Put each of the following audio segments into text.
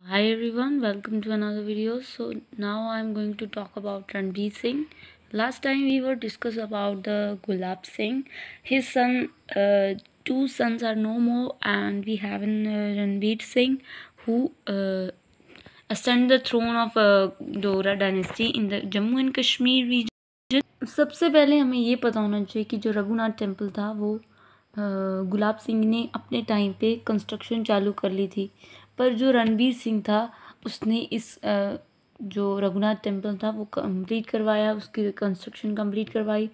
Hi everyone, welcome to another video. So now I'm going to talk about Ranveer Singh. Last time we were discuss about the Gulab Singh. His two sons are no more, and we have Ranveer Singh who ascended the throne of Dora dynasty in the Jammu and Kashmir region. सबसे पहले हमें ये पता होना चाहिए कि जो Raghunath temple था वो गुलाब सिंह ने अपने टाइम पे कंस्ट्रक्शन चालू कर ली थी, पर जो रणवीर सिंह था उसने इस जो रघुनाथ टेम्पल था वो कंप्लीट करवाया, उसकी कंस्ट्रक्शन कंप्लीट करवाई।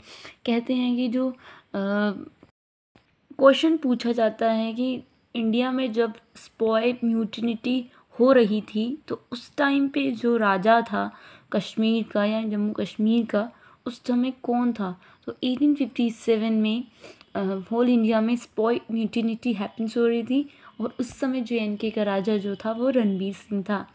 कहते हैं कि जो क्वेश्चन पूछा जाता है कि इंडिया में जब स्पॉय म्यूटिनिटी हो रही थी तो उस टाइम पे जो राजा था कश्मीर का या जम्मू कश्मीर का, उस समय कौन था? तो 1857 में होल इंडिया में स्पॉय म्यूटिनिटी हैपन्स हो रही थी और उस समय JNK का राजा जो था वो रणवीर सिंह था।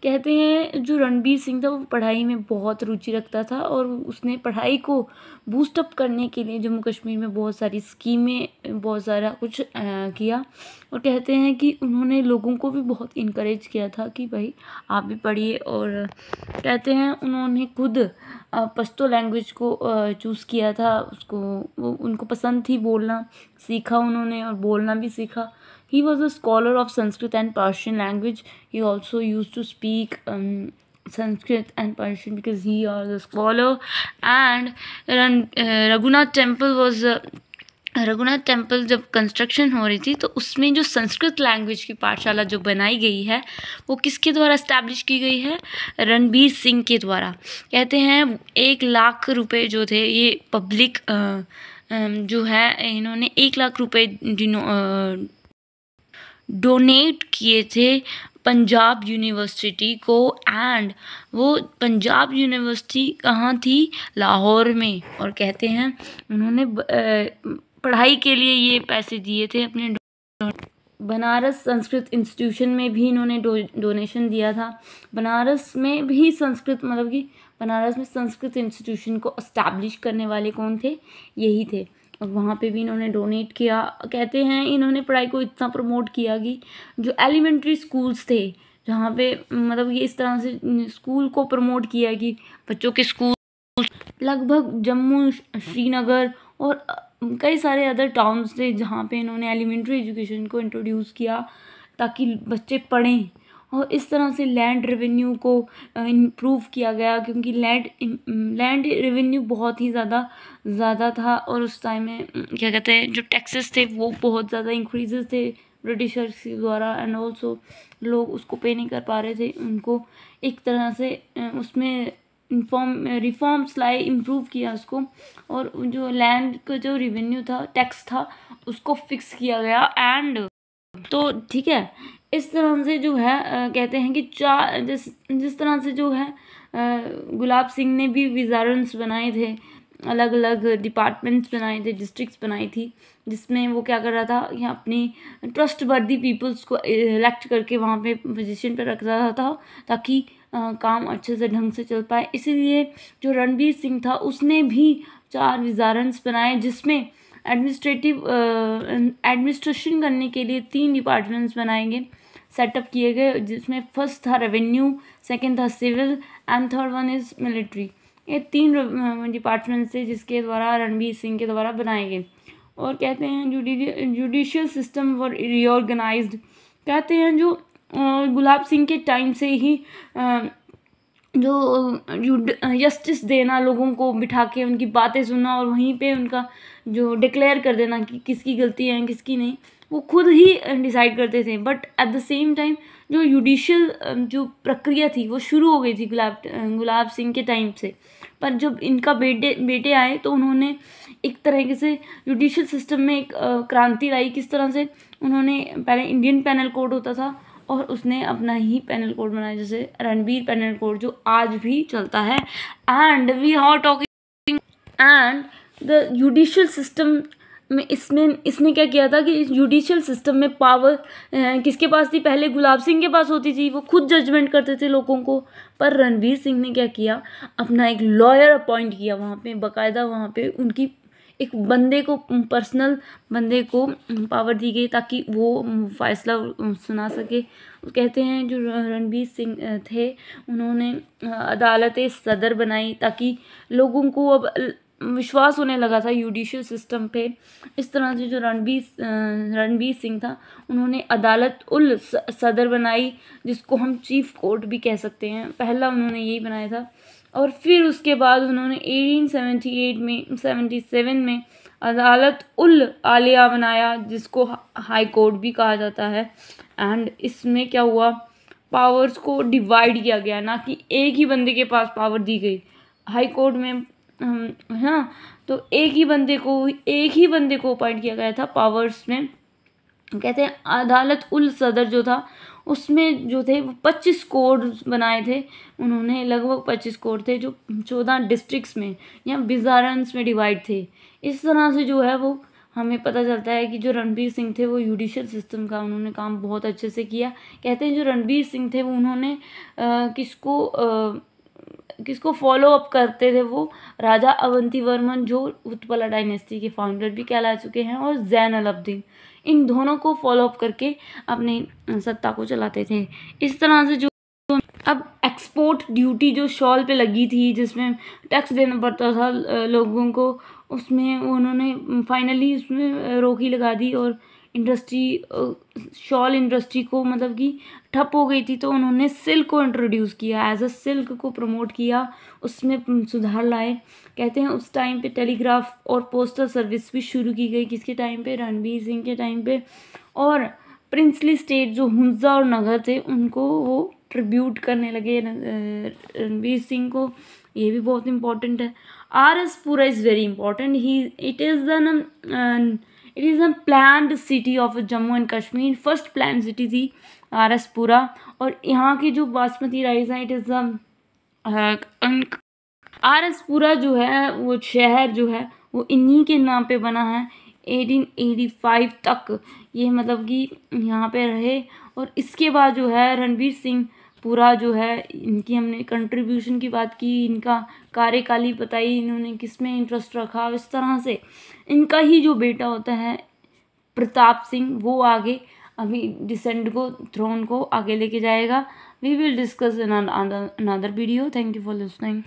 कहते हैं जो रणवीर सिंह था वो पढ़ाई में बहुत रुचि रखता था और उसने पढ़ाई को बूस्टअप करने के लिए जम्मू कश्मीर में बहुत सारी स्कीमें, बहुत सारा कुछ किया। और कहते हैं कि उन्होंने लोगों को भी बहुत इनकरेज किया था कि भाई आप भी पढ़िए। और कहते हैं उन्होंने खुद पश्तो लैंग्वेज को चूज़ किया था, वो उनको पसंद थी, बोलना सीखा उन्होंने और बोलना भी सीखा। He was a scholar of Sanskrit and Persian language. He also used to speak Sanskrit and Persian because he was a scholar. And Raghunath Temple was Raghunath temple जब कंस्ट्रक्शन हो रही थी तो उसमें जो संस्कृत लैंग्वेज की पाठशाला जो बनाई गई है वो किसके द्वारा इस्टेब्लिश की गई है? रणवीर सिंह के द्वारा। कहते हैं 1 लाख रुपए जो थे ये पब्लिक जो है इन्होंने 1 लाख रुपए डोनेट किए थे पंजाब यूनिवर्सिटी को। एंड वो पंजाब यूनिवर्सिटी कहाँ थी? लाहौर में। और कहते हैं उन्होंने पढ़ाई के लिए ये पैसे दिए थे अपने। बनारस संस्कृत इंस्टीट्यूशन में भी इन्होंने डोनेशन दिया था। बनारस में भी संस्कृत मतलब कि बनारस में संस्कृत इंस्टीट्यूशन को एस्टैब्लिश करने वाले कौन थे? यही थे। और वहाँ पे भी इन्होंने डोनेट किया। कहते हैं इन्होंने पढ़ाई को इतना प्रमोट किया कि जो एलिमेंट्री स्कूल्स थे जहाँ पे मतलब ये इस तरह से स्कूल को प्रमोट किया कि बच्चों के स्कूल लगभग जम्मू, श्रीनगर और कई सारे अदर टाउन्स थे जहाँ पे इन्होंने एलिमेंट्री एजुकेशन को इंट्रोड्यूस किया ताकि बच्चे पढ़ें। और इस तरह से लैंड रेवेन्यू को इम्प्रूव किया गया क्योंकि लैंड रेवेन्यू बहुत ही ज़्यादा था और उस टाइम में क्या कहते हैं जो टैक्सेस थे वो बहुत ज़्यादा इंक्रीजेस थे ब्रिटिशर्स द्वारा। एंड ऑल्सो लोग उसको पे नहीं कर पा रहे थे, उनको एक तरह से उसमें रिफॉर्म्स लाए, इम्प्रूव किया उसको। और जो लैंड का जो रेवेन्यू था, टैक्स था, उसको फिक्स किया गया। एंड तो ठीक है, इस तरह से जो है कहते हैं कि जिस तरह से जो है गुलाब सिंह ने भी विजारेंस बनाए थे, अलग अलग डिपार्टमेंट्स बनाए थे, डिस्ट्रिक्ट्स बनाई थी, जिसमें वो क्या कर रहा था कि अपनी ट्रस्ट वर्दी पीपल्स को इलेक्ट करके वहाँ पे पोजीशन पे रख रहा था ताकि काम अच्छे से ढंग से चल पाए। इसीलिए जो रणवीर सिंह था उसने भी 4 विजारेंस बनाए जिसमें एडमिनिस्ट्रेशन करने के लिए 3 डिपार्टमेंट्स बनाए गए, सेटअप किए गए, जिसमें फर्स्ट था रेवेन्यू, सेकंड था civil and third one is military. ये 3 डिपार्टमेंट्स थे जिसके द्वारा रणवीर सिंह के द्वारा बनाए गए। और कहते हैं जुडिशियल सिस्टम वर रीऑर्गेनाइज्ड। कहते हैं जो गुलाब सिंह के टाइम से ही जो जस्टिस देना, लोगों को बिठा के उनकी बातें सुनना और वहीं पे उनका जो डिक्लेयर कर देना कि किसकी गलती है किसकी नहीं, वो खुद ही डिसाइड करते थे। But at the same time जो जुडिशियल जो प्रक्रिया थी वो शुरू हो गई थी गुलाब सिंह के टाइम से। पर जब इनका बेटे आए तो उन्होंने एक तरीके से जुडिशियल सिस्टम में एक क्रांति लाई। किस तरह से? उन्होंने पहले इंडियन पैनल कोड होता था और उसने अपना ही पैनल कोड बनाया, जैसे रणवीर पैनल कोड जो आज भी चलता है। And we are talking and the judicial system में इसने क्या किया था कि जुडिशियल सिस्टम में पावर किसके पास थी? पहले गुलाब सिंह के पास होती थी, वो खुद जजमेंट करते थे लोगों को। पर रणवीर सिंह ने क्या किया? अपना एक लॉयर अपॉइंट किया वहाँ पे, बाकायदा वहाँ पे उनकी एक बंदे को, पर्सनल बंदे को पावर दी गई ताकि वो फैसला सुना सके। कहते हैं जो रणवीर सिंह थे उन्होंने अदालत सदर बनाई ताकि लोगों को अब विश्वास होने लगा था जुडिशियल सिस्टम पे। इस तरह से जो रणवीर सिंह था उन्होंने अदालत उल सदर बनाई, जिसको हम चीफ कोर्ट भी कह सकते हैं। पहला उन्होंने यही बनाया था और फिर उसके बाद उन्होंने 1877 में अदालत उल आलिया बनाया, जिसको हाई कोर्ट भी कहा जाता है। एंड इसमें क्या हुआ, पावर्स को डिवाइड किया गया, ना कि एक ही बंदे के पास पावर दी गई। हाई कोर्ट में हाँ, तो एक ही बंदे को अपॉइंट किया गया था पावर्स में। कहते हैं अदालत उल सदर जो था उसमें जो थे वो 25 कोड बनाए थे उन्होंने, लगभग 25 कोड थे जो 14 डिस्ट्रिक्ट्स में या बिजारन्स में डिवाइड थे। इस तरह से जो है वो हमें पता चलता है कि जो रणवीर सिंह थे वो जुडिशियल सिस्टम का उन्होंने काम बहुत अच्छे से किया। कहते हैं जो रणवीर सिंह थे वो उन्होंने किसको फॉलो अप करते थे, वो राजा अवंतीवर्मन जो उत्पला डायनेस्टी के फाउंडर भी कहला चुके हैं, और जैन अलाउद्दीन, इन दोनों को फॉलो अप करके अपनी सत्ता को चलाते थे। इस तरह से जो अब एक्सपोर्ट ड्यूटी जो शॉल पे लगी थी जिसमें टैक्स देना पड़ता था लोगों को, उसमें उन्होंने फाइनली उसमें रोक ही लगा दी और शॉल इंडस्ट्री को मतलब कि ठप हो गई थी। तो उन्होंने सिल्क को इंट्रोड्यूस किया, एज अ सिल्क को प्रमोट किया, उसमें सुधार लाए। कहते हैं उस टाइम पे टेलीग्राफ और पोस्टल सर्विस भी शुरू की गई। किसके टाइम पे, रणवीर सिंह के टाइम पे। और प्रिंसली स्टेट जो हुंजा और नगर थे उनको वो ट्रिब्यूट करने लगे रणवीर सिंह को। ये भी बहुत इंपॉर्टेंट है। आर.एस. पुरा is very important. It is a planned city of Jammu and Kashmir. First plan city थी आर.एस. पुरा। और यहाँ की जो बासमती राइस है, इट इज़ आर.एस. पुरा जो है वो शहर जो है वो इन्हीं के नाम पे बना है 1885 तक। ये मतलब कि यहाँ पे रहे। और इसके बाद जो है रणवीर सिंह पूरा जो है, इनकी हमने कंट्रीब्यूशन की बात की, इनका कार्यकाली बताई, इन्होंने किस में इंटरेस्ट रखा। इस तरह से इनका ही जो बेटा होता है प्रताप सिंह, वो आगे अभी डिसेंड को, थ्रोन को आगे लेके जाएगा। We will discuss in another video. Thank you for listening.